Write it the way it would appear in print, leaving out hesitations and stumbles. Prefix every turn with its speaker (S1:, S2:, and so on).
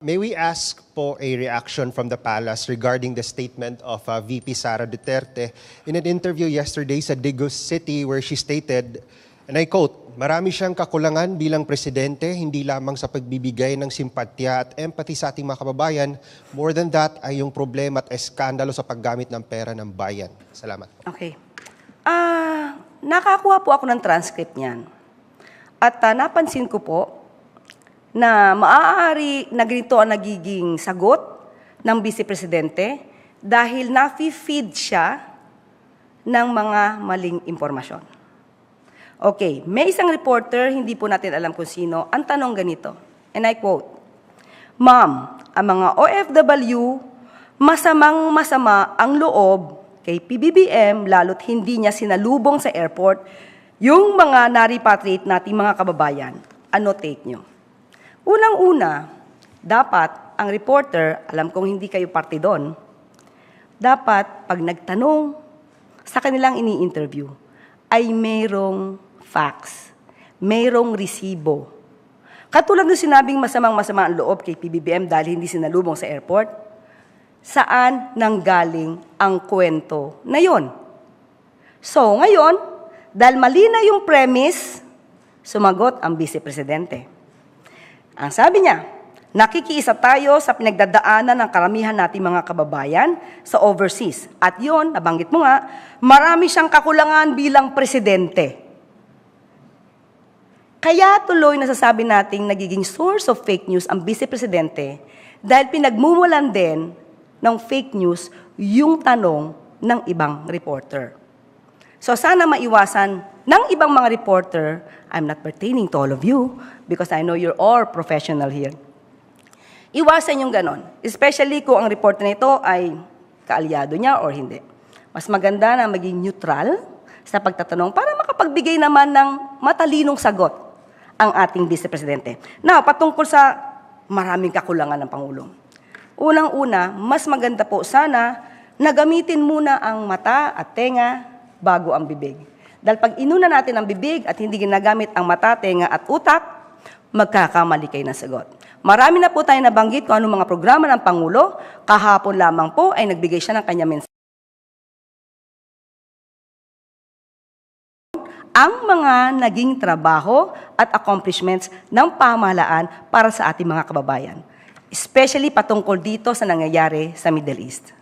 S1: May we ask for a reaction from the palace regarding the statement of VP Sara Duterte in an interview yesterday sa Digos City where she stated, and I quote, "Marami siyang kakulangan bilang presidente, hindi lamang sa pagbibigay ng simpatya at empathy sa ating mga kababayan. More than that ay yung problema at eskandalo sa paggamit ng pera ng bayan." Salamat.
S2: Okay. Nakakuha po ako ng transcript niyan. At napansin ko po na maaari na ganito ang nagiging sagot ng Vice Presidente dahil na-feed siya ng mga maling impormasyon. Okay, may isang reporter, hindi po natin alam kung sino, ang tanong ganito, and I quote, "Ma'am, ang mga OFW, masamang-masama ang loob kay PBBM lalo't hindi niya sinalubong sa airport yung mga na-repatriate nating mga kababayan. Ano take nyo?" Unang-una, dapat ang reporter, alam kong hindi kayo parte doon, dapat pag nagtanong sa kanilang ini-interview, ay mayroong facts, mayroong resibo. Katulad ng sinabing masamang-masama ang loob kay PBBM dahil hindi sinalubong sa airport, saan nanggaling ang kwento na yon? So, ngayon, dahil mali na yung premise, sumagot ang Vice Presidente. Ang sabi niya, nakikiisa tayo sa pinagdadaanan ng karamihan nating mga kababayan sa overseas. At yon, nabanggit mo nga, marami siyang kakulangan bilang presidente. Kaya tuloy nasasabi nating nagiging source of fake news ang Vice Presidente dahil pinagmumulan din ng fake news yung tanong ng ibang reporter. So sana maiwasan ng ibang mga reporter, I'm not pertaining to all of you because I know you're all professional here. Iwasan yung ganon, especially kung ang reporter nito ay kaalyado niya or hindi. Mas maganda na maging neutral sa pagtatanong para makapagbigay naman ng matalinong sagot ang ating Vice Presidente. Now, patungkol sa maraming kakulangan ng Pangulo. Unang-una, mas maganda po sana na gamitin muna ang mata at tenga bago ang bibig. Dahil pag inuna natin ang bibig at hindi ginagamit ang mata, tenga at utak, magkakamali kayo ng sagot. Marami na po tayo nabanggit kung anong mga programa ng Pangulo. Kahapon lamang po ay nagbigay siya ng kanyang mensahe. Ang mga naging trabaho at accomplishments ng pamahalaan para sa ating mga kababayan. Especially patungkol dito sa nangyayari sa Middle East.